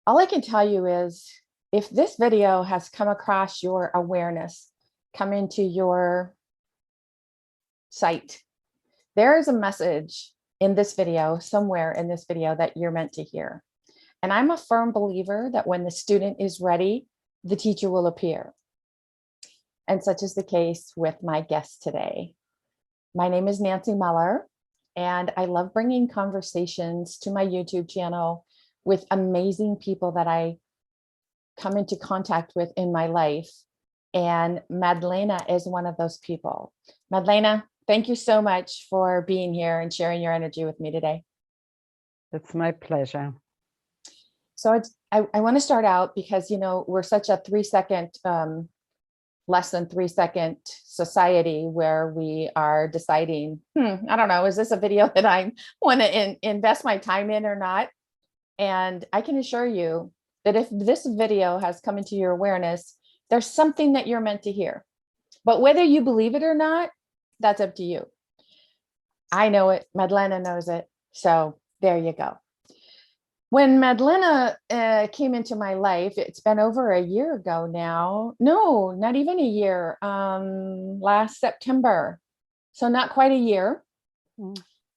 All I can tell you is if this video has come across your awareness, come into your sight, there is a message in this video, somewhere in this video, that you're meant to hear. And I'm a firm believer that when the student is ready, the teacher will appear. And such is the case with my guest today. My name is Nancy Muller, and I love bringing conversations to my YouTube channel with amazing people that I come into contact with in my life. And Madlena is one of those people. Madlena, thank you so much for being here and sharing your energy with me today. It's my pleasure. So I want to start out because, you know, we're such a 3-second, less than 3-second society where we are deciding, I don't know, is this a video that I want to invest my time in or not? And I can assure you that if this video has come into your awareness, there's something that you're meant to hear. But whether you believe it or not, that's up to you. I know it. Madlena knows it. So there you go. When Madlena came into my life, it's been over a year ago now. No, not even a year. Last September. So not quite a year.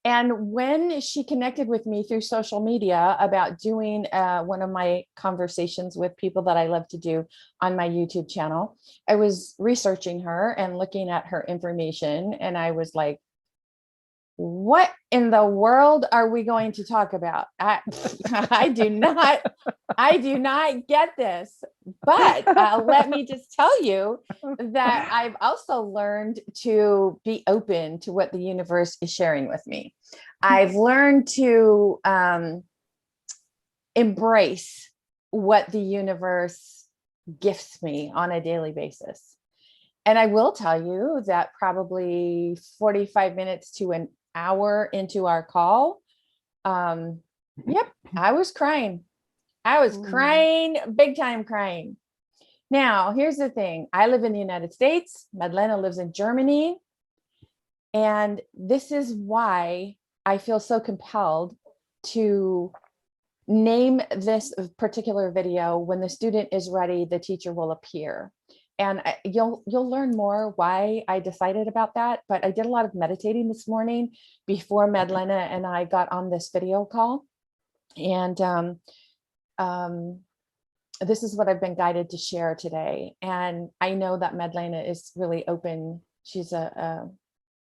And when she connected with me through social media about doing one of my conversations with people that I love to do on my YouTube channel, I was researching her and looking at her information. And I was like, what in the world are we going to talk about? I do not get this, but let me just tell you that I've also learned to be open to what the universe is sharing with me. I've learned to embrace what the universe gifts me on a daily basis. And I will tell you that probably 45 minutes to an hour into our call, yep, I was crying. I was crying, big time crying. Now, here's the thing. I live in the United States. Madlena lives in Germany. And this is why I feel so compelled to name this particular video, "When the student is ready, the teacher will appear." And you'll learn more why I decided about that. But I did a lot of meditating this morning before Madlena and I got on this video call. And this is what I've been guided to share today. And I know that Madlena is really open. She's a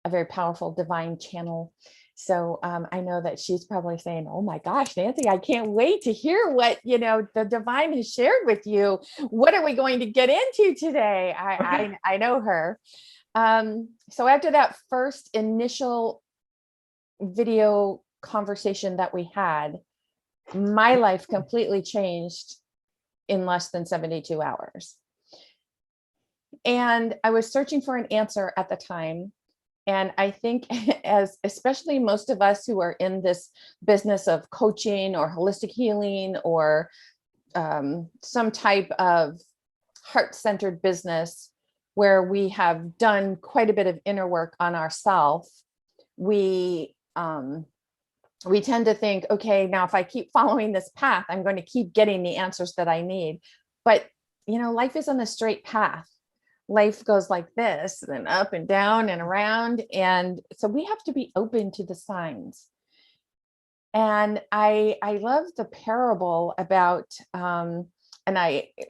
very powerful divine channel. So I know that she's probably saying, oh my gosh, Nancy, I can't wait to hear what, you know, the divine has shared with you. What are we going to get into today? I know her. So after that first initial video conversation that we had, my life completely changed in less than 72 hours. And I was searching for an answer at the time. And I think as especially most of us who are in this business of coaching or holistic healing or some type of heart-centered business where we have done quite a bit of inner work on ourselves, we tend to think, okay, now if I keep following this path, I'm going to keep getting the answers that I need. But, you know, life isn't a straight path. Life goes like this, and up and down and around. And so we have to be open to the signs. And I love the parable about, and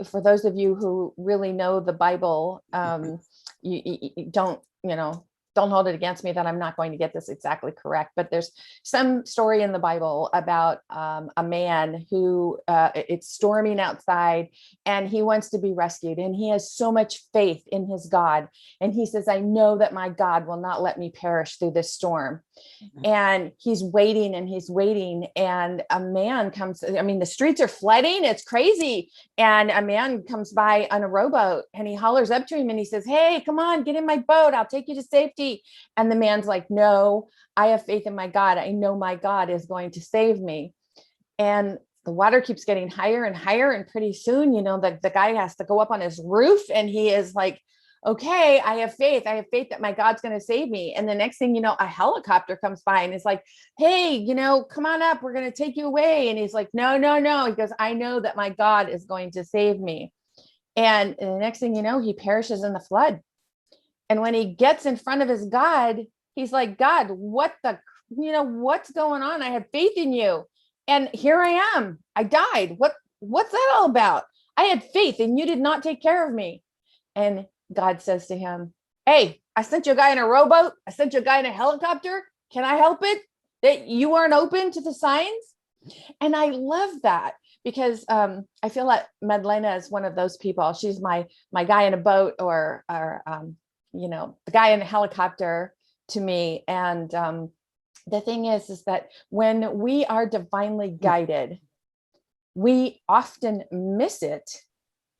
for those of you who really know the Bible, you don't, you know, don't hold it against me that I'm not going to get this exactly correct, but there's some story in the Bible about a man who it's storming outside and he wants to be rescued. And he has so much faith in his God. And he says, I know that my God will not let me perish through this storm. And he's waiting and he's waiting. And a man comes, I mean, the streets are flooding. It's crazy. And a man comes by on a rowboat and he hollers up to him and he says, hey, come on, get in my boat. I'll take you to safety. And the man's like, no, I have faith in my God. I know my God is going to save me. And the water keeps getting higher and higher. And pretty soon, you know, the guy has to go up on his roof and he is like okay, I have faith. I have faith that my God's going to save me. And the next thing you know, a helicopter comes by and it's like, hey, come on up. We're going to take you away. And he's like, no, no, no. He goes, I know that my God is going to save me. And the next thing you know, he perishes in the flood. And when he gets in front of his God, he's like, God, what's going on? I have faith in you. And here I am. I died. What's that all about? I had faith and you did not take care of me. And God says to him, hey, I sent you a guy in a rowboat. I sent you a guy in a helicopter. Can I help it that you aren't open to the signs? And I love that because I feel like Madlena is one of those people. She's my guy in a boat or the guy in a helicopter to me. And the thing is that when we are divinely guided, we often miss it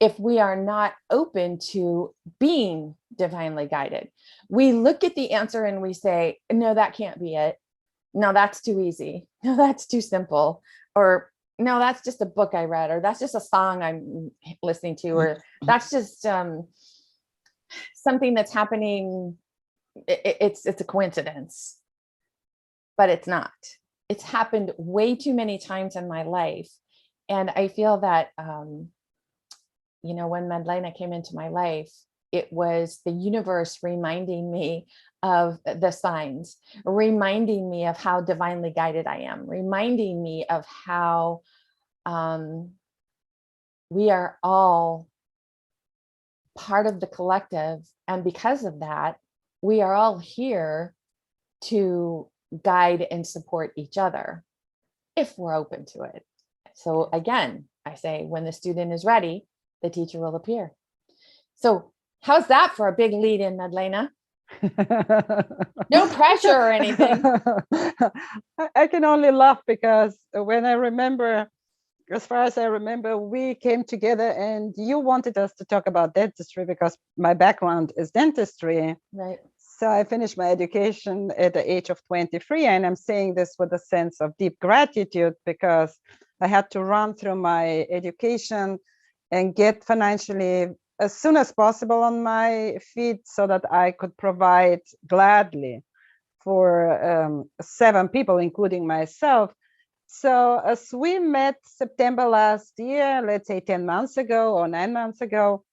if we are not open to being divinely guided. We look at the answer and we say, no, that can't be it. No, that's too easy. No, that's too simple. Or no, that's just a book I read, or that's just a song I'm listening to, or that's just something that's happening. It's a coincidence, but it's not. It's happened way too many times in my life. And I feel that, when Madlena came into my life, it was the universe reminding me of the signs, reminding me of how divinely guided I am, reminding me of how we are all part of the collective. And because of that, we are all here to guide and support each other if we're open to it. So again, I say, when the student is ready, the teacher will appear. So how's that for a big lead in, Madlena? No pressure or anything. I can only laugh because when I remember, as far as I remember, we came together and you wanted us to talk about dentistry because my background is dentistry. Right. So I finished my education at the age of 23, and I'm saying this with a sense of deep gratitude because I had to run through my education and get financially as soon as possible on my feet so that I could provide gladly for 7 people, including myself. So as we met September last year, let's say 10 months ago or 9 months ago,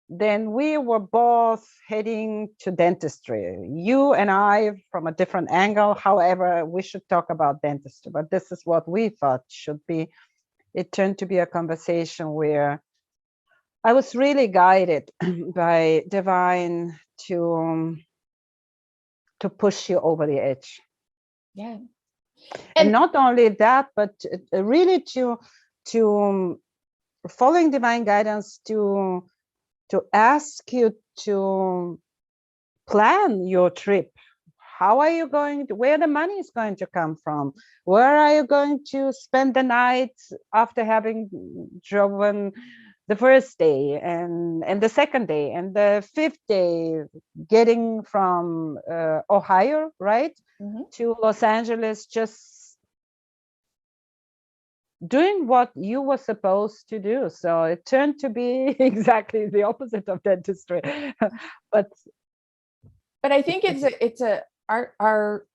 then we were both heading to dentistry. You and I from a different angle. However, we should talk about dentistry, but this is what we thought should be. It turned to be a conversation where I was really guided by divine to push you over the edge. Yeah. And not only that, but really to following divine guidance to ask you to plan your trip. How are you going to, where the money is going to come from? Where are you going to spend the night after having driven the first day and the second day and the 5th day, getting from Ohio, right, to Los Angeles, just doing what you were supposed to do. So it turned to be exactly the opposite of dentistry. but I think our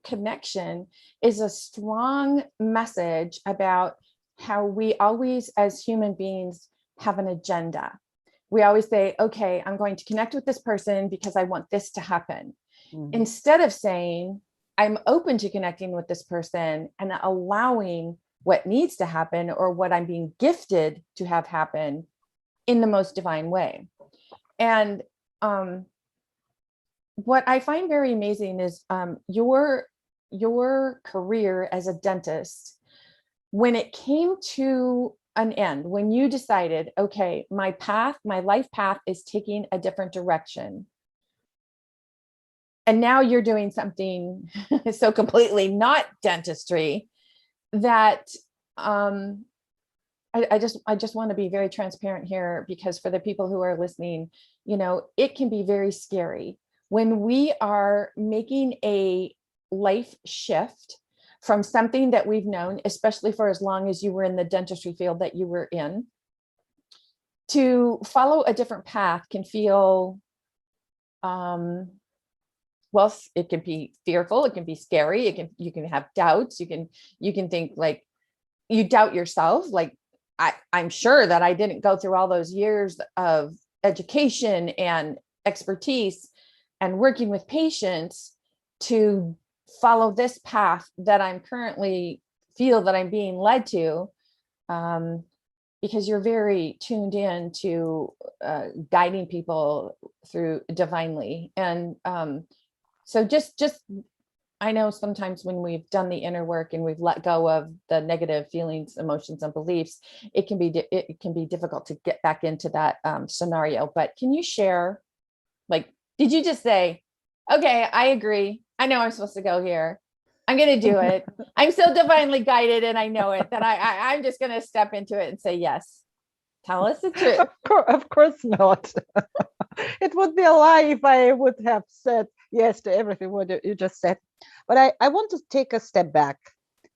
connection is a strong message about how we always, as human beings, have an agenda. We always say, okay, I'm going to connect with this person because I want this to happen. Instead of saying, I'm open to connecting with this person and allowing what needs to happen or what I'm being gifted to have happen in the most divine way. And what I find very amazing is your career as a dentist, when it came to an end, when you decided, okay, my life path is taking a different direction. And now you're doing something so completely not dentistry that I just want to be very transparent here, because for the people who are listening, it can be very scary when we are making a life shift from something that we've known, especially for as long as you were in the dentistry field that you were in. To follow a different path can feel well, it can be fearful, it can be scary, you can have doubts, you can think like you doubt yourself. Like I'm sure that I didn't go through all those years of education and expertise and working with patients to follow this path that I'm currently feel that I'm being led to, because you're very tuned in to guiding people through divinely. And so just I know sometimes when we've done the inner work and we've let go of the negative feelings, emotions, and beliefs, it can be difficult to get back into that scenario. But can you share, like, did you just say, okay, I agree, I know I'm supposed to go here, I'm going to do it, I'm so divinely guided and I know it, that I'm just going to step into it and say yes? Tell us the truth. Of course not. It would be a lie if I would have said yes to everything what you just said. But I want to take a step back,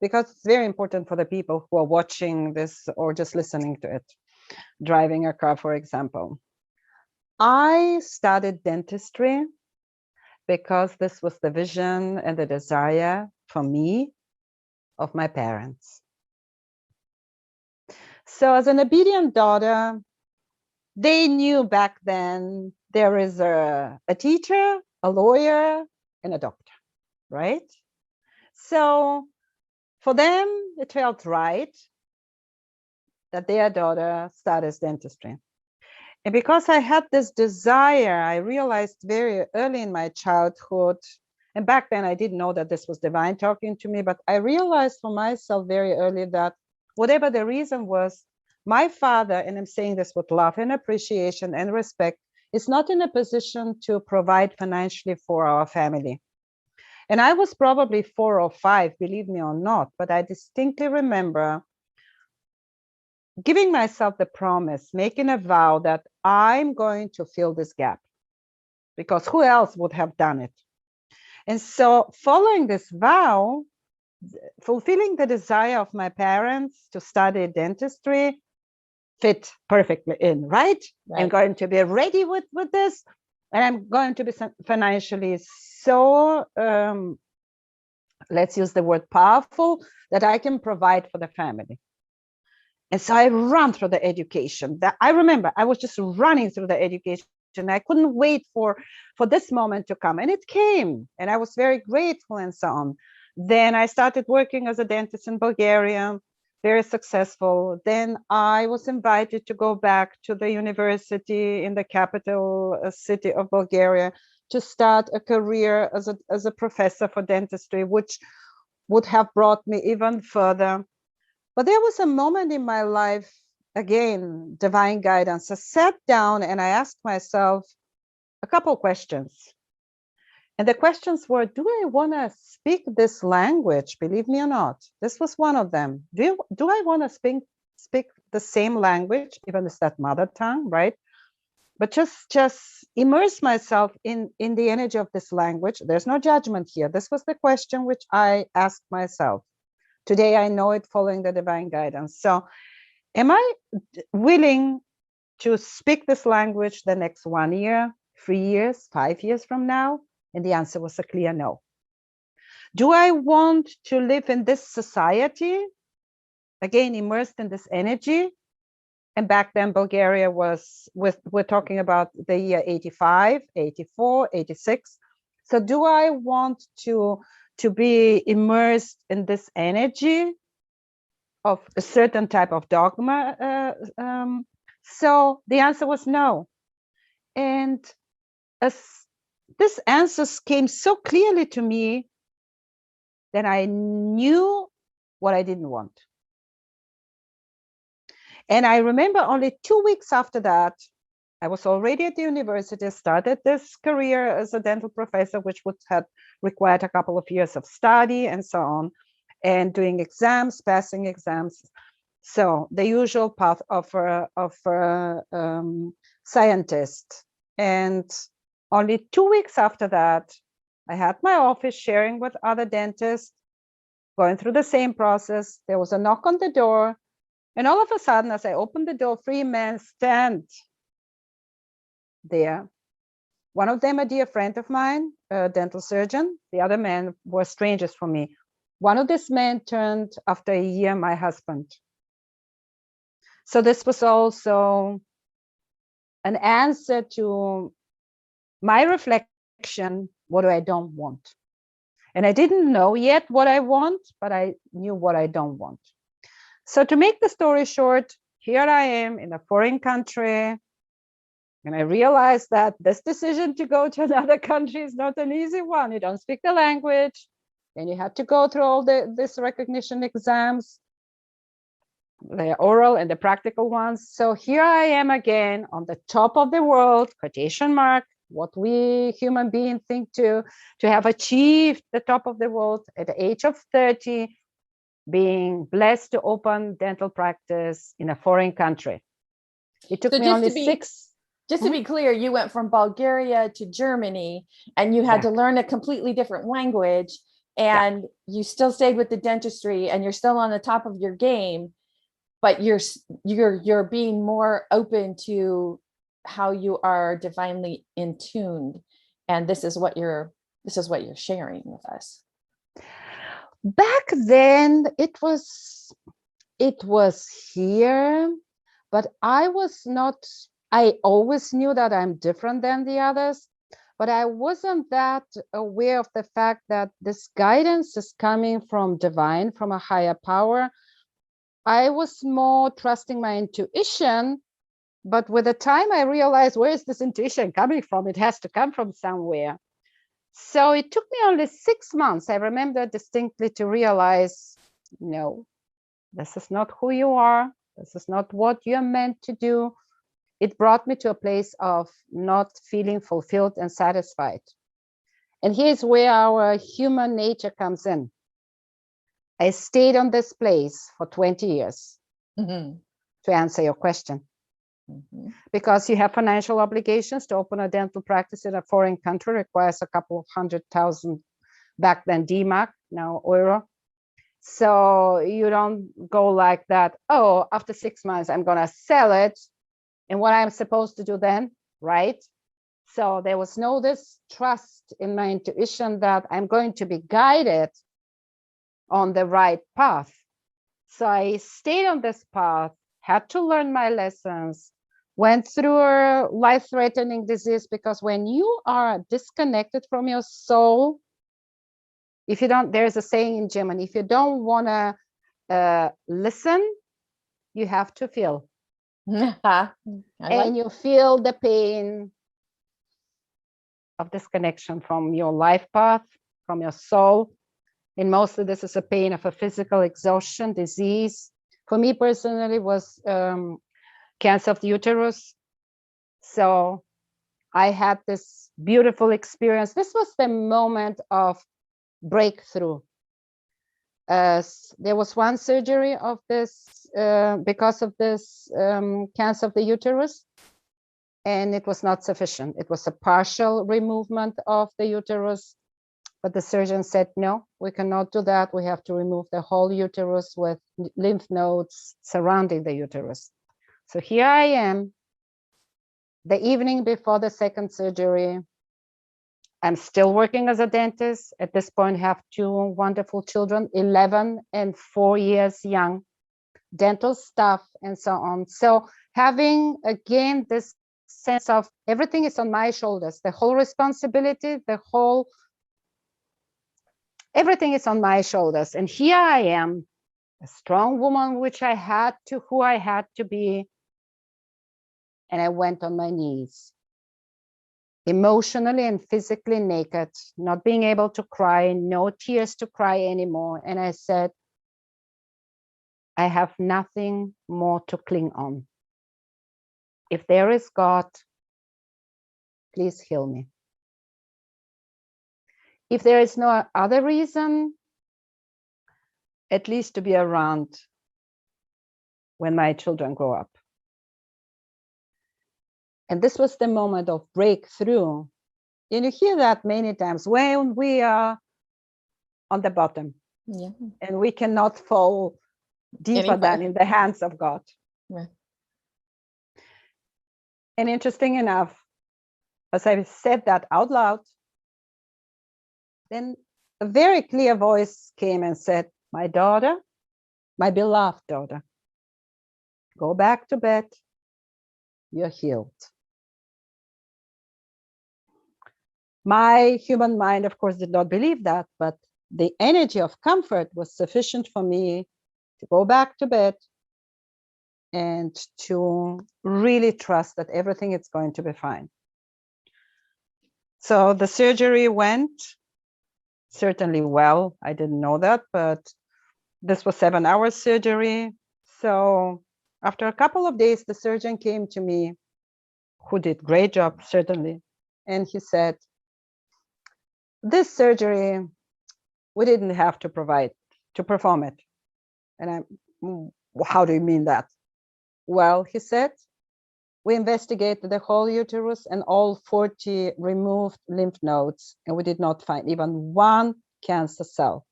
because it's very important for the people who are watching this or just listening to it, driving a car, for example. I studied dentistry because this was the vision and the desire for me of my parents. So as an obedient daughter, they knew back then there is a teacher, a lawyer, and a doctor, right? So for them, it felt right that their daughter studies dentistry. And because I had this desire, I realized very early in my childhood, and back then I didn't know that this was divine talking to me, but I realized for myself very early that whatever the reason was, my father, and I'm saying this with love and appreciation and respect, is not in a position to provide financially for our family. And I was probably 4 or 5, believe me or not, but I distinctly remember giving myself the promise, making a vow that I'm going to fill this gap, because who else would have done it? And so following this vow, fulfilling the desire of my parents to study dentistry fit perfectly in, right? I'm going to be ready with this, and I'm going to be financially so, let's use the word powerful, that I can provide for the family. And so I ran through the education. That I remember I was just running through the education. I couldn't wait for this moment to come, and it came, and I was very grateful and so on. Then I started working as a dentist in Bulgaria, very successful. Then I was invited to go back to the university in the capital city of Bulgaria to start a career as a professor for dentistry, which would have brought me even further. But there was a moment in my life, again, divine guidance. I sat down and I asked myself a couple of questions. And the questions were, do I want to speak this language? Believe me or not, this was one of them. Do I want to speak the same language, even if it's that mother tongue, right? But just immerse myself in the energy of this language. There's no judgment here. This was the question which I asked myself. Today, I know it following the divine guidance. So am I willing to speak this language the next 1 year, 3 years, 5 years from now? And the answer was a clear no. Do I want to live in this society, again, immersed in this energy? And back then, Bulgaria was, we're talking about the year 85, 84, 86. So do I want to be immersed in this energy of a certain type of dogma? So the answer was no. And as this answer came so clearly to me, then I knew what I didn't want. And I remember only 2 weeks after that, I was already at the university, started this career as a dental professor, which would have required a couple of years of study and so on, and doing exams, passing exams. So the usual path of scientist. And only 2 weeks after that, I had my office sharing with other dentists, going through the same process. There was a knock on the door. And all of a sudden, as I opened the door, 3 men stand there. One of them a dear friend of mine, a dental surgeon. The other men were strangers for me. One of these men turned, after a year, my husband. So this was also an answer to my reflection, what do I don't want? And I didn't know yet what I want, but I knew what I don't want. So to make the story short, here I am in a foreign country, and I realized that this decision to go to another country is not an easy one. You don't speak the language, then you have to go through all this recognition exams, the oral and the practical ones. So here I am again on the top of the world, quotation mark, what we human beings think to have achieved the top of the world at the age of 30, being blessed to open dental practice in a foreign country. It took So me just only to be- six. Just to be clear, you went from Bulgaria to Germany and you had Yeah. to learn a completely different language, and you still stayed with the dentistry and you're still on the top of your game, but you're being more open to how you are divinely in tuned. And this is what you're sharing with us. Back then it was here, but I always knew that I'm different than the others, but I wasn't that aware of the fact that this guidance is coming from divine, from a higher power. I was more trusting my intuition, but with the time I realized, where is this intuition coming from? It has to come from somewhere. So it took me only 6 months, I remember distinctly, to realize, no, this is not who you are. This is not what you're meant to do. It brought me to a place of not feeling fulfilled and satisfied. And here's where our human nature comes in. I stayed on this place for 20 years to answer your question. Because you have financial obligations. To open a dental practice in a foreign country requires a couple of 100,000 back then D-mark, now euro. So you don't go like that, oh, after 6 months, I'm gonna sell it. And what I'm supposed to do then, right? So there was no this trust in my intuition that I'm going to be guided on the right path. So I stayed on this path, had to learn my lessons, went through a life-threatening disease, because when you are disconnected from your soul, if you don't, there's a saying in German, if you don't want to listen, you have to feel. And you feel the pain of disconnection from your life path, from your soul. And mostly this is a pain of a physical exhaustion, disease. For me personally, it was cancer of the uterus. So I had this beautiful experience. This was the moment of breakthrough. There was one surgery of this because of this cancer of the uterus, and it was not sufficient. It was a partial removal of the uterus, but the surgeon said, no, we cannot do that. We have to remove the whole uterus with lymph nodes surrounding the uterus. So here I am, the evening before the second surgery. I'm still working as a dentist. At this point, I have 2 wonderful children, 11 and 4 years young, dental staff, and so on. So having, again, this sense of everything is on my shoulders, the whole responsibility, everything is on my shoulders. And here I am, a strong woman, who I had to be. And I went on my knees, emotionally and physically naked, not being able to cry, no tears to cry anymore. And I said, I have nothing more to cling on. If there is God, please heal me. If there is no other reason, at least to be around when my children grow up. And this was the moment of breakthrough. And you hear that many times when we are on the bottom, and we cannot fall deeper than in the hands of God. Right. And interesting enough, as I said that out loud, then a very clear voice came and said, my daughter, my beloved daughter, go back to bed. You're healed. My human mind, of course, did not believe that, but the energy of comfort was sufficient for me to go back to bed and to really trust that everything is going to be fine. So the surgery went certainly well. I didn't know that, but this was 7-hour surgery. So after a couple of days, the surgeon came to me, who did great job, certainly. And he said, this surgery, we didn't have to perform it. And how do you mean that? Well, he said, we investigated the whole uterus and all 40 removed lymph nodes, and we did not find even one cancer cell.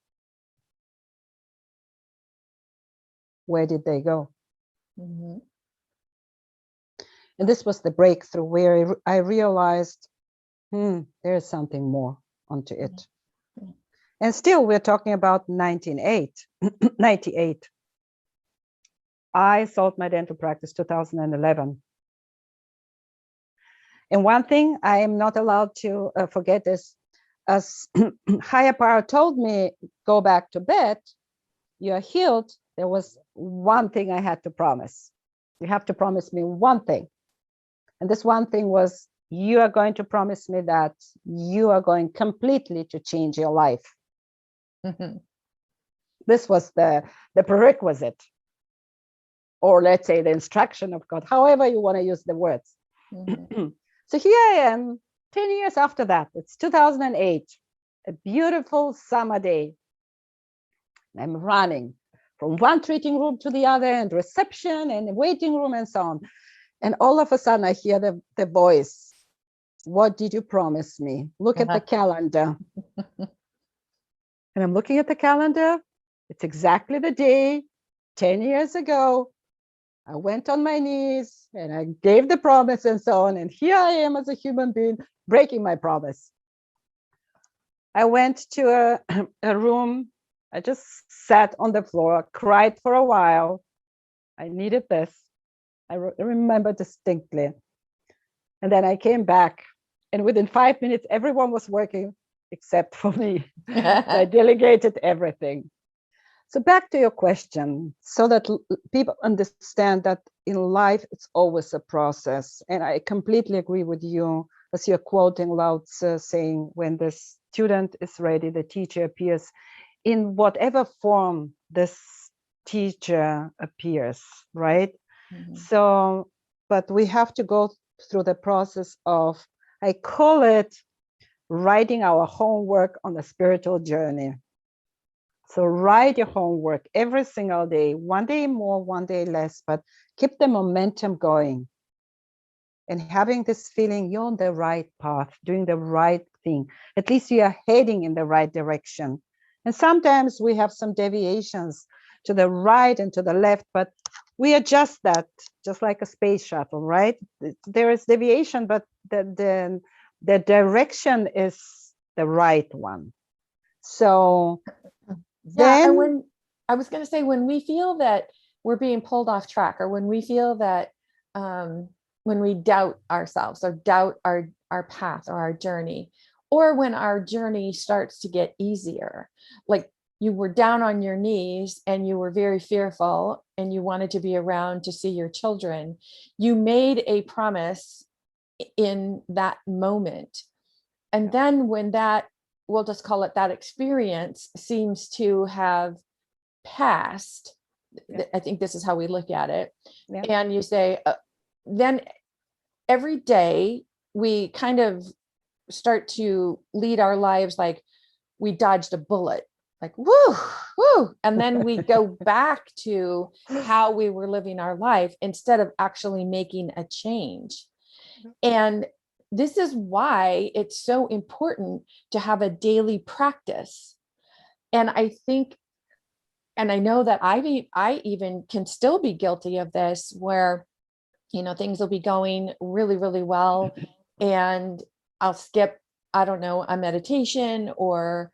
Where did they go? Mm-hmm. And this was the breakthrough where I realized, there is something more onto it. Mm-hmm. And still, we're talking about 1998. I sold my dental practice 2011. And one thing I am not allowed to forget is, as higher power told me, go back to bed, you're healed, there was one thing I had to promise. You have to promise me one thing. And this one thing was, you are going to promise me that you are going completely to change your life. Mm-hmm. This was the prerequisite, or let's say the instruction of God, however you want to use the words. Mm-hmm. So here I am, 10 years after that. It's 2008, a beautiful summer day. I'm running from one treating room to the other, and reception and waiting room and so on. And all of a sudden I hear the voice, what did you promise me? Look at the calendar. And I'm looking at the calendar. It's exactly the day, 10 years ago. I went on my knees and I gave the promise and so on. And here I am as a human being breaking my promise. I went to a room. I just sat on the floor, cried for a while. I needed this. I remember distinctly. And then I came back, and within 5 minutes, everyone was working except for me. I delegated everything. So back to your question, so that people understand that in life, it's always a process. And I completely agree with you, as you're quoting Lao Tzu saying, when the student is ready, the teacher appears. In whatever form this teacher appears, right? Mm-hmm. So, but we have to go through the process of, I call it writing our homework on the spiritual journey. So write your homework every single day, one day more, one day less, but keep the momentum going. And having this feeling you're on the right path, doing the right thing. At least you are heading in the right direction. And sometimes we have some deviations to the right and to the left, but we adjust that, just like a space shuttle, right? There is deviation, but the direction is the right one. So yeah, and when I was going to say, when we feel that we're being pulled off track, or when we feel that when we doubt ourselves or doubt our path or our journey, or when our journey starts to get easier, like you were down on your knees and you were very fearful and you wanted to be around to see your children, you made a promise in that moment. And then when that, we'll just call it that experience, seems to have passed, I think this is how we look at it. And you say, then every day we kind of start to lead our lives like we dodged a bullet, like woo, woo. And then we go back to how we were living our life instead of actually making a change. And this is why it's so important to have a daily practice. And I think, and I know that I even can still be guilty of this, where, you know, things will be going really, really well. and I'll skip, I don't know, a meditation or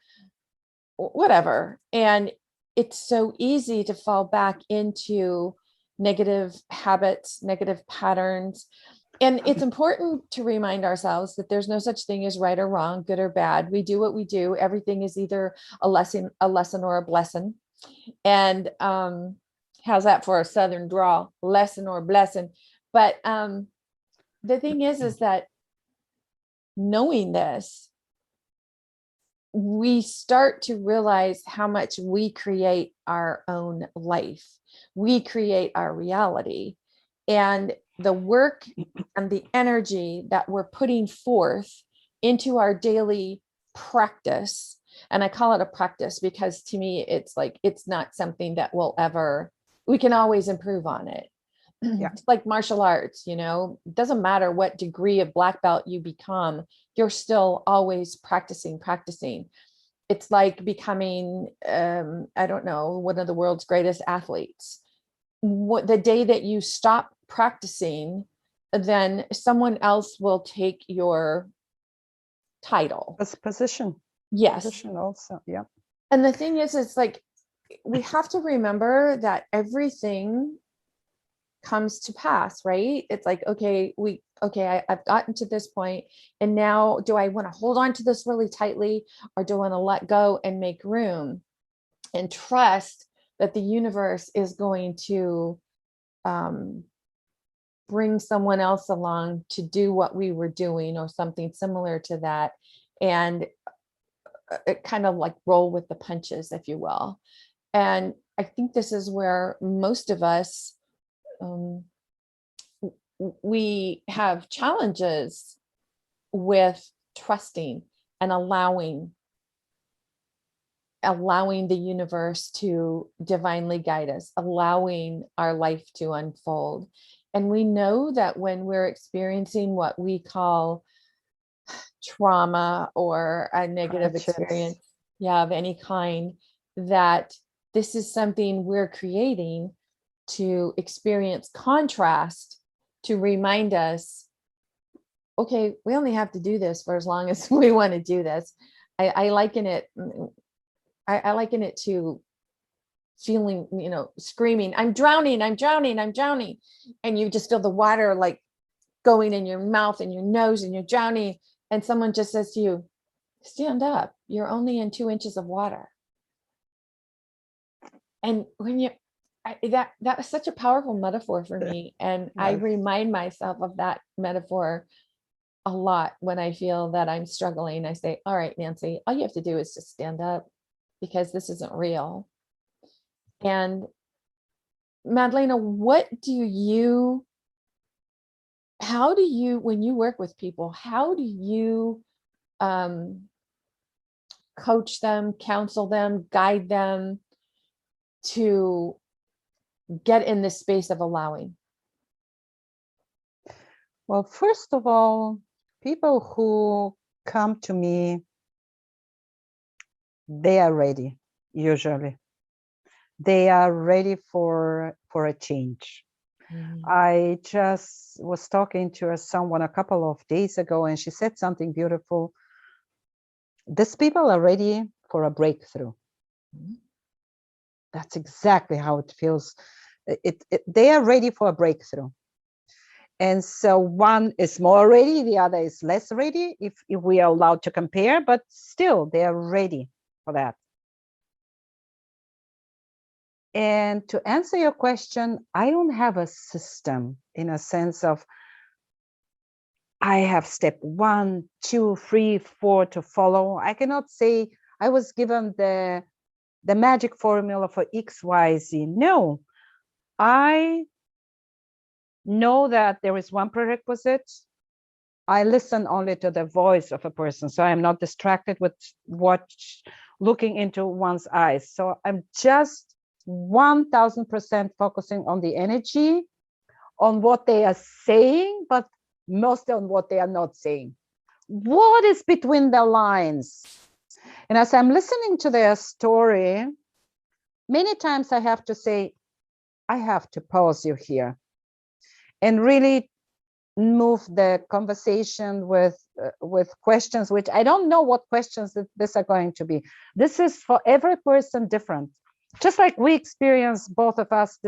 whatever. And it's so easy to fall back into negative habits, negative patterns. And it's important to remind ourselves that there's no such thing as right or wrong, good or bad. We do what we do. Everything is either a lesson or a blessing. And how's that for a Southern drawl? Lesson or blessing. But the thing is that knowing this, we start to realize how much we create our own life. We create our reality. And the work and the energy that we're putting forth into our daily practice, and I call it a practice because to me, it's like, it's not something that will ever, we can always improve on it. Yeah. It's like martial arts, you know, it doesn't matter what degree of black belt you become, you're still always practicing. It's like becoming, I don't know, one of the world's greatest athletes. The day that you stop practicing, then someone else will take your title. Position. Yes. Position also. Yeah. And the thing is, it's like, we have to remember that everything comes to pass, right? It's like, okay, I've gotten to this point, and now do I want to hold on to this really tightly, or do I want to let go and make room and trust that the universe is going to bring someone else along to do what we were doing or something similar to that, and it kind of like roll with the punches, if you will. And I think this is where most of us we have challenges with trusting and allowing the universe to divinely guide us, allowing our life to unfold. And we know that when we're experiencing what we call trauma or a negative experience, of any kind, that this is something we're creating to experience contrast, to remind us, okay, we only have to do this for as long as we want to do this. I liken it to feeling, screaming, I'm drowning, and you just feel the water like going in your mouth and your nose, and you're drowning, and someone just says to you, stand up, you're only in 2 inches of water. And when that was such a powerful metaphor for me. And I remind myself of that metaphor a lot when I feel that I'm struggling. I say, all right, Nancy, all you have to do is just stand up, because this isn't real. And Madlena, how do you, when you work with people, how do you coach them, counsel them, guide them to get in this space of allowing? Well, first of all, people who come to me, they are ready. Usually they are ready for a change. I just was talking to someone a couple of days ago, and she said something beautiful. These people are ready for a breakthrough. That's exactly how it feels. They are ready for a breakthrough. And so one is more ready, the other is less ready, if we are allowed to compare, but still they are ready for that. And to answer your question, I don't have a system in a sense of I have step 1, 2, 3, 4 to follow. I cannot say I was given the magic formula for X, Y, Z. No, I know that there is one prerequisite. I listen only to the voice of a person, so I'm not distracted with looking into one's eyes. So I'm just 1000% focusing on the energy, on what they are saying, but mostly on what they are not saying. What is between the lines? And as I'm listening to their story, many times I have to say, I have to pause you here and really move the conversation with questions, which I don't know what questions that this are going to be. This is for every person different. Just like we experience, both of us,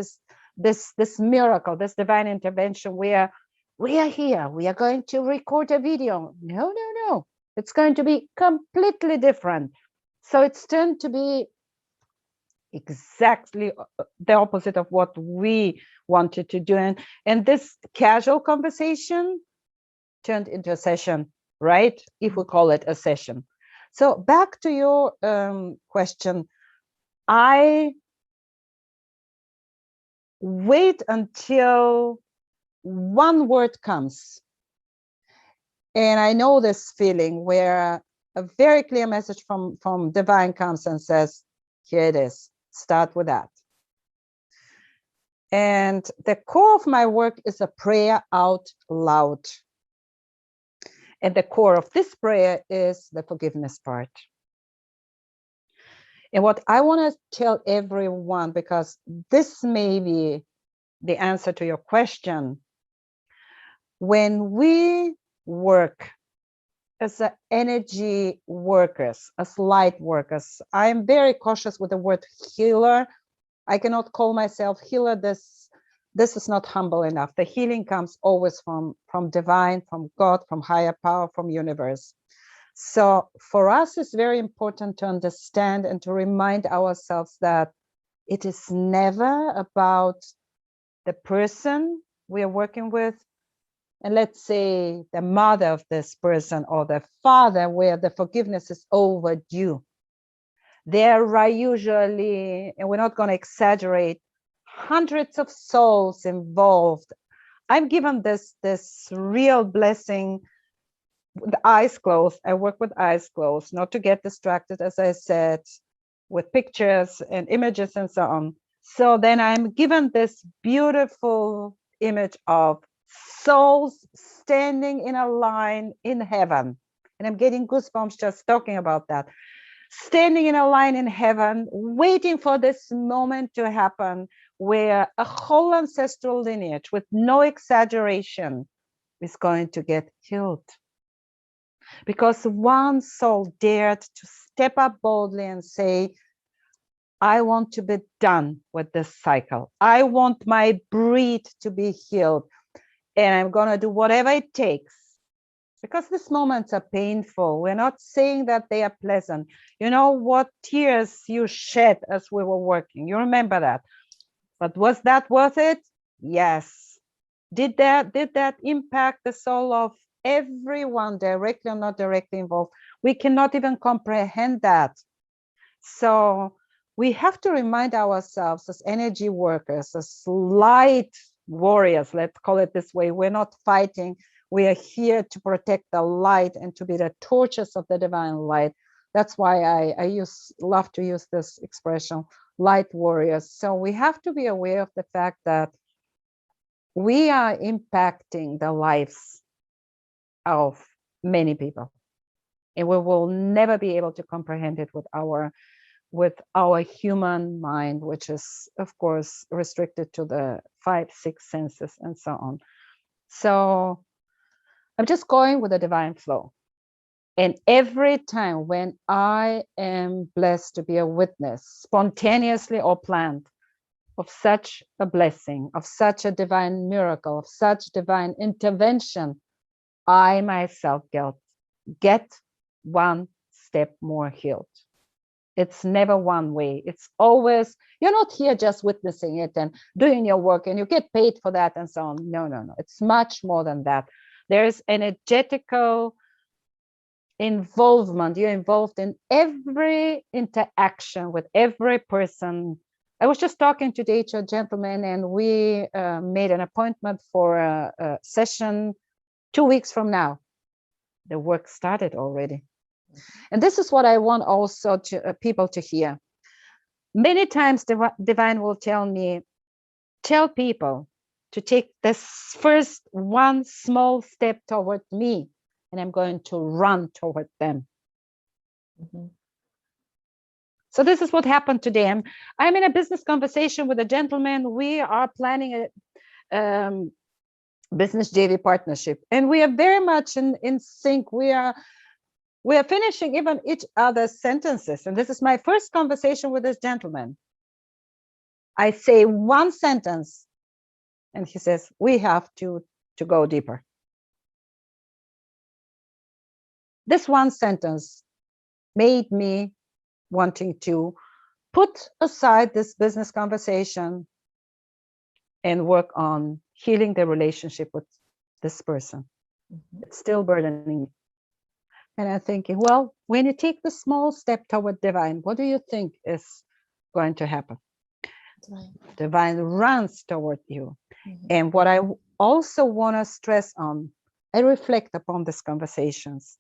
this miracle, this divine intervention, where we are here, we are going to record a video. No. It's going to be completely different. So it's turned to be exactly the opposite of what we wanted to do. And this casual conversation turned into a session, right? If we call it a session. So back to your question, I wait until one word comes. And I know this feeling where a very clear message from divine comes and says, here it is, start with that. And the core of my work is a prayer out loud. And the core of this prayer is the forgiveness part. And what I want to tell everyone, because this may be the answer to your question, when we work as energy workers, as light workers, I am very cautious with the word healer. I cannot call myself healer. This is not humble enough. The healing comes always from divine, from God, from higher power, from universe. So for us, it's very important to understand and to remind ourselves that it is never about the person we are working with, and let's say the mother of this person or the father, where the forgiveness is overdue. There are usually, and we're not going to exaggerate, hundreds of souls involved. I'm given this real blessing with eyes closed. I work with eyes closed, not to get distracted, as I said, with pictures and images and so on. So then I'm given this beautiful image of souls standing in a line in heaven. And I'm getting goosebumps just talking about that. Standing in a line in heaven, waiting for this moment to happen, where a whole ancestral lineage, with no exaggeration, is going to get healed. Because one soul dared to step up boldly and say, I want to be done with this cycle. I want my breed to be healed. And I'm going to do whatever it takes. Because these moments are painful. We're not saying that they are pleasant. You know what tears you shed as we were working. You remember that. But was that worth it? Yes. Did that impact the soul of everyone, directly or not directly involved? We cannot even comprehend that. So we have to remind ourselves as energy workers, as light warriors, let's call it this way. We're not fighting. We are here to protect the light and to be the torches of the divine light. That's why I love to use this expression, light warriors. So we have to be aware of the fact that we are impacting the lives of many people, and we will never be able to comprehend it with our human mind, which is of course restricted to the 5, 6 senses and so on. So I'm just going with the divine flow. And every time when I am blessed to be a witness, spontaneously or planned, of such a blessing, of such a divine miracle, of such divine intervention, I myself get one step more healed. It's never one way. It's always, you're not here just witnessing it and doing your work and you get paid for that and so on. No. It's much more than that. There's energetical involvement. You're involved in every interaction with every person. I was just talking today to a gentleman, and we made an appointment for a session 2 weeks from now. The work started already. And this is what I want also to people to hear. Many times the divine will tell people to take this first one small step toward me, and I'm going to run toward them. Mm-hmm. So this is what happened today. I'm in a business conversation with a gentleman. We are planning business JV partnership. And we are very much in sync. We are finishing even each other's sentences. And this is my first conversation with this gentleman. I say one sentence and he says, we have to go deeper. This one sentence made me wanting to put aside this business conversation and work on healing the relationship with this person. It's still burdening me. And I'm thinking, well, when you take the small step toward divine, what do you think is going to happen? Right. Divine runs toward you. And what I also want to stress on, I reflect upon these conversations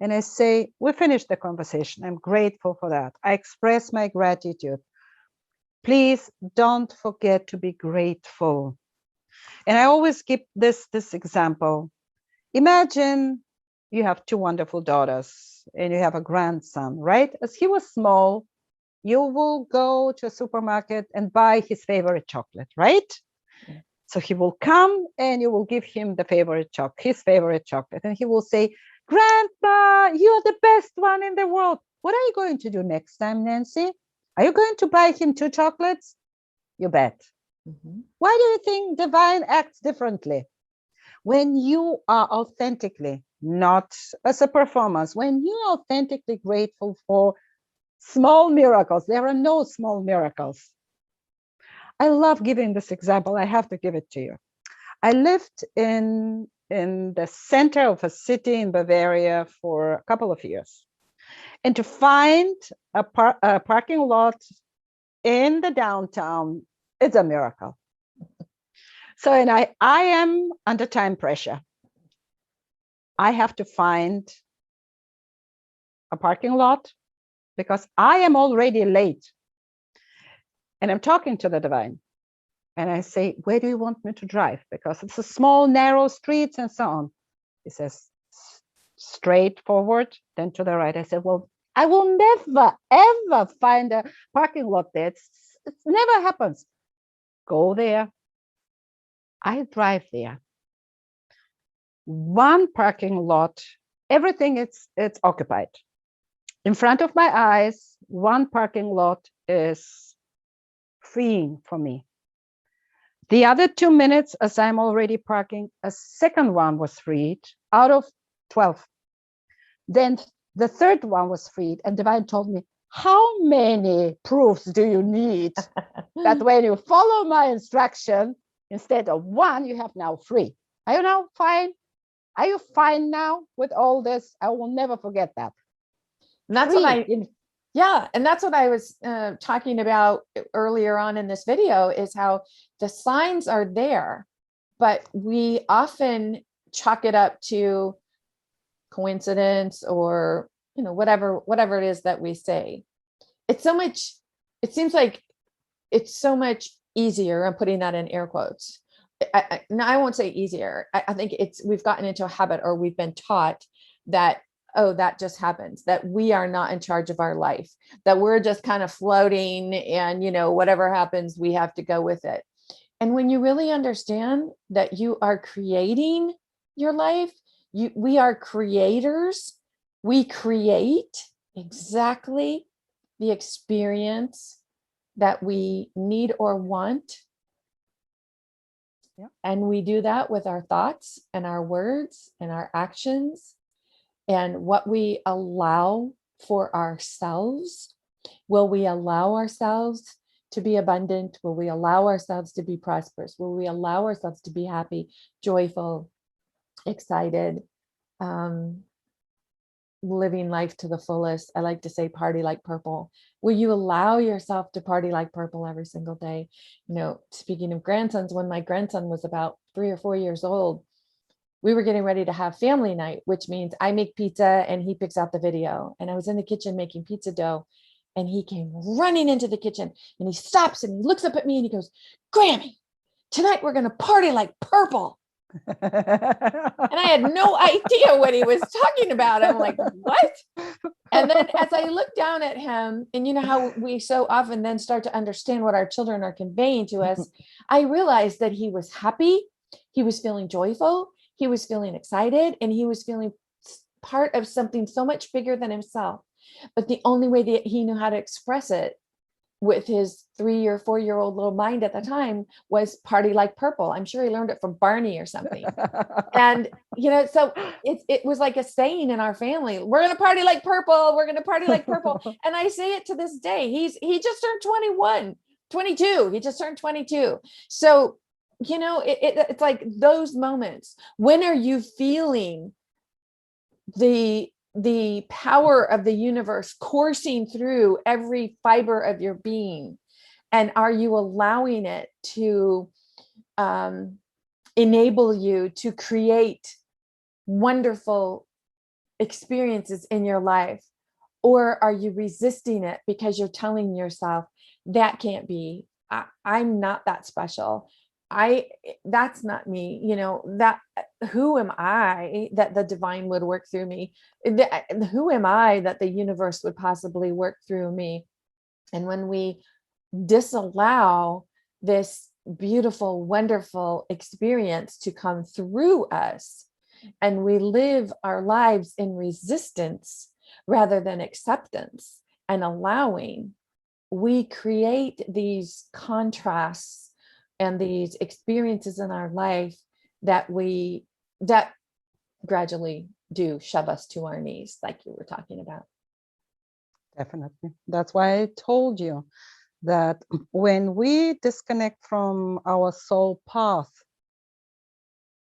and I say, we finished the conversation. I'm grateful for that. I express my gratitude. Please don't forget to be grateful. And I always give this example. Imagine you have two wonderful daughters and you have a grandson, right? As he was small, you will go to a supermarket and buy his favorite chocolate, right? Yeah. So he will come and you will give him his favorite chocolate. And he will say, Grandpa, you're the best one in the world. What are you going to do next time, Nancy? Are you going to buy him 2 chocolates? You bet. Why do you think divine acts differently? When you are authentically, not as a performance, when you are authentically grateful for small miracles, there are no small miracles. I love giving this example. I have to give it to you. I lived in the center of a city in Bavaria for a couple of years. And to find a parking lot in the downtown, it's a miracle. So, and I am under time pressure. I have to find a parking lot because I am already late. And I'm talking to the divine. And I say, where do you want me to drive? Because it's a small, narrow streets and so on. He says, straight forward, then to the right. I said, well, I will never, ever find a parking lot there. It never happens. Go there. I drive there. One parking lot, everything it's occupied. In front of my eyes, one parking lot is freeing for me. The other 2 minutes, as I'm already parking, a second one was freed out of 12. Then the third one was freed, and divine told me, how many proofs do you need that when you follow my instruction, instead of 1, you have now 3? Are you now fine? Are you fine now with all this? I will never forget that. And that's and that's what I was talking about earlier on in this video, is how the signs are there, but we often chalk it up to coincidence or, whatever it is that we say. It seems like it's so much easier. I'm putting that in air quotes. I won't say easier. I think we've gotten into a habit, or we've been taught that, oh, that just happens, that we are not in charge of our life, that we're just kind of floating and, whatever happens, we have to go with it. And when you really understand that you are creating your life, we are creators. We create exactly the experience that we need or want. Yeah. And we do that with our thoughts and our words and our actions. And what we allow for ourselves. Will we allow ourselves to be abundant? Will we allow ourselves to be prosperous? Will we allow ourselves to be happy, joyful, excited, living life to the fullest? I like to say party like purple. Will you allow yourself to party like purple every single day? Speaking of grandsons, when my grandson was about 3 or 4 years old, we were getting ready to have family night, which means I make pizza and he picks out the video. And I was in the kitchen making pizza dough, and he came running into the kitchen and he stops and he looks up at me and he goes, Grammy, tonight we're going to party like purple. And I had no idea what he was talking about. I'm like, what? And then as I looked down at him, and you know how we so often then start to understand what our children are conveying to us, I realized that he was happy. He was feeling joyful, he was feeling excited, and he was feeling part of something so much bigger than himself. But the only way that he knew how to express it with his 3 or 4-year-old little mind at the time was party like purple. I'm sure he learned it from Barney or something. And, so it was like a saying in our family, we're going to party like purple. We're going to party like purple. And I say it to this day. He just turned 21, 22. He just turned 22. So, it's like those moments. When are you feeling the power of the universe coursing through every fiber of your being? And are you allowing it to enable you to create wonderful experiences in your life? Or are you resisting it because you're telling yourself that can't be, I'm not that special, that's not me, that who am I that the divine would work through me? Who am I that the universe would possibly work through me? And when we disallow this beautiful, wonderful experience to come through us, and we live our lives in resistance rather than acceptance and allowing, we create these contrasts and these experiences in our life that gradually do shove us to our knees, like you were talking about. Definitely. That's why I told you that when we disconnect from our soul path,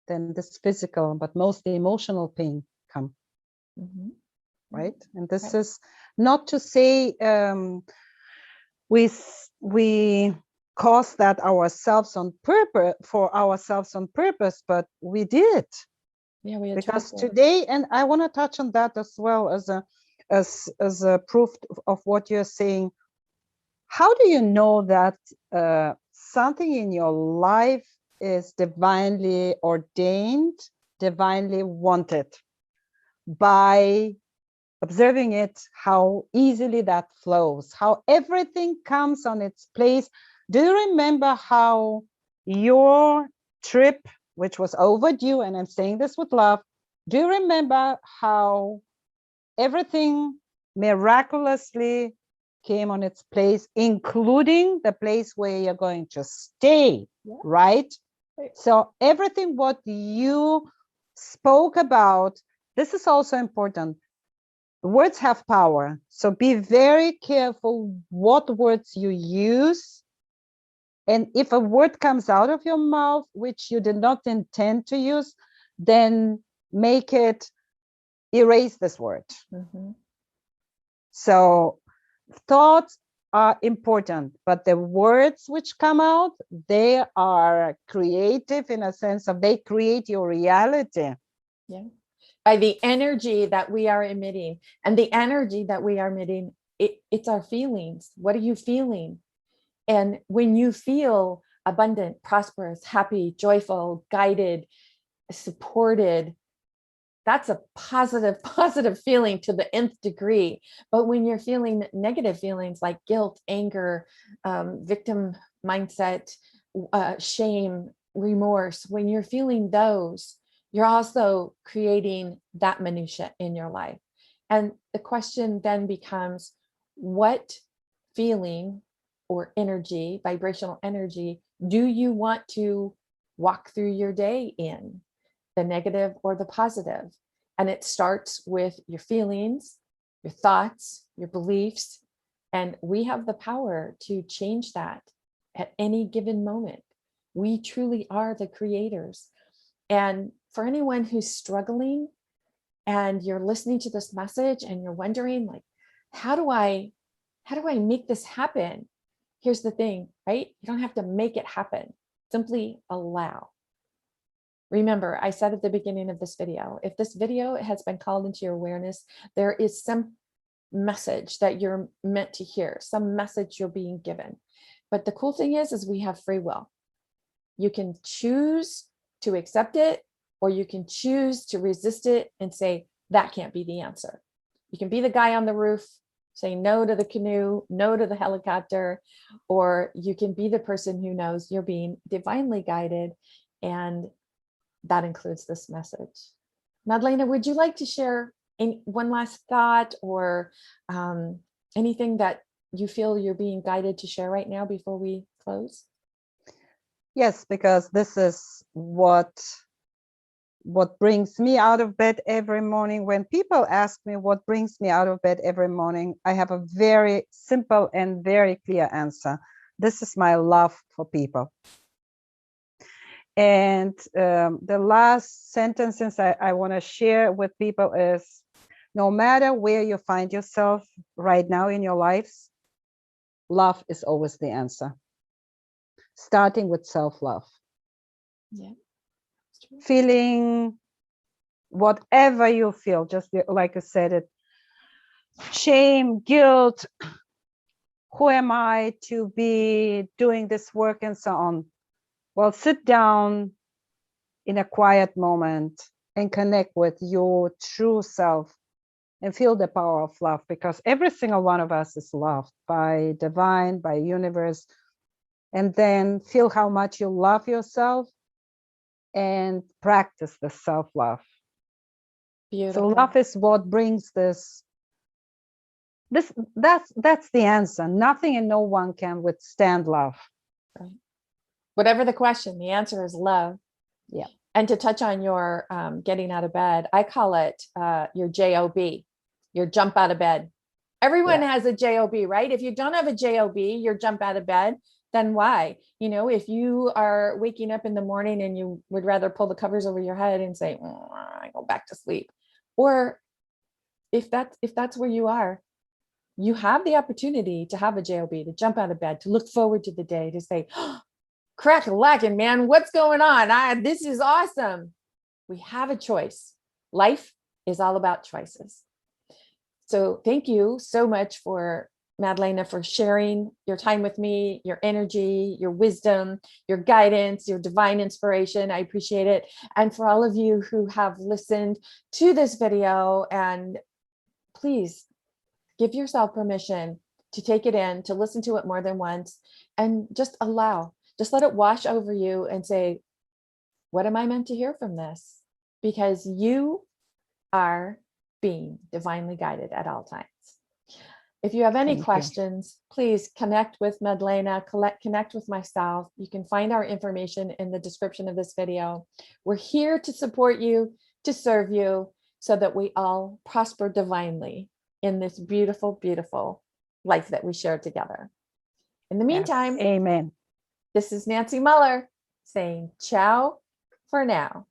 then this physical, but mostly emotional pain come. Mm-hmm. Right? And this Right. is not to say we caused that ourselves on purpose, but we did. Yeah, we Because attracted. today, and I want to touch on that as well as a proof of what you're saying. How do you know that something in your life is divinely ordained, divinely wanted? By observing it, how easily that flows, how everything comes on its place. Do you remember how your trip, which was overdue, and I'm saying this with love, do you remember how everything miraculously came on its place, including the place where you're going to stay, Yeah. right? So everything what you spoke about, this is also important. Words have power, so be very careful what words you use. And if a word comes out of your mouth which you did not intend to use, then make it erase this word. Mm-hmm. So thoughts are important, but the words which come out, they are creative in a sense of they create your reality. Yeah. By the energy that we are emitting, and the energy that we are emitting, it's our feelings. What are you feeling? And when you feel abundant, prosperous, happy, joyful, guided, supported, that's a positive feeling to the nth degree. But when you're feeling negative feelings like guilt, anger, victim mindset, shame, remorse, when you're feeling those, you're also creating that minutia in your life. And the question then becomes, what feeling or energy, vibrational energy, do you want to walk through your day in? The negative or the positive? And it starts with your feelings, your thoughts, your beliefs. And we have the power to change that at any given moment. We truly are the creators. And for anyone who's struggling and you're listening to this message and you're wondering, like, how do I make this happen? Here's the thing, right? You don't have to make it happen. Simply allow. Remember, I said at the beginning of this video, if this video has been called into your awareness, there is some message that you're meant to hear, some message you're being given. But the cool thing is we have free will. You can choose to accept it, or you can choose to resist it and say, that can't be the answer. You can be the guy on the roof saying no to the canoe, no to the helicopter, or you can be the person who knows you're being divinely guided and that includes this message. Madlena, would you like to share one last thought or anything that you feel you're being guided to share right now before we close? Yes, because this is what brings me out of bed every morning. When people ask me what brings me out of bed every morning, I have a very simple and very clear answer. This is my love for people. And the last sentences I want to share with people is, no matter where you find yourself right now in your lives, love is always the answer. Starting with self-love. Yeah. Feeling whatever you feel, just like I said it, shame, guilt, who am I to be doing this work and so on. Well, sit down in a quiet moment and connect with your true self and feel the power of love, because every single one of us is loved by divine, by universe. And then feel how much you love yourself and practice the self-love. Beautiful. So love is what brings that's the answer. Nothing and no one can withstand love. Right. Whatever the question, the answer is love. Yeah. And to touch on your getting out of bed, I call it your JOB, your jump out of bed. Everyone has a JOB, right? If you don't have a JOB, your jump out of bed, then why? You know, if you are waking up in the morning and you would rather pull the covers over your head and say, I go back to sleep. Or if that's where you are, you have the opportunity to have a JOB, to jump out of bed, to look forward to the day, to say, crack-a-lackin', man, what's going on? This is awesome. We have a choice. Life is all about choices. So thank you so much for Madlena, for sharing your time with me, your energy, your wisdom, your guidance, your divine inspiration. I appreciate it. And for all of you who have listened to this video, and please give yourself permission to take it in, to listen to it more than once, and just let it wash over you and say, what am I meant to hear from this? Because you are being divinely guided at all times. If you have any questions, please connect with Madlena, connect with myself. You can find our information in the description of this video. We're here to support you, to serve you, so that we all prosper divinely in this beautiful, beautiful life that we share together. In the meantime, amen. This is Nancy Muller saying ciao for now.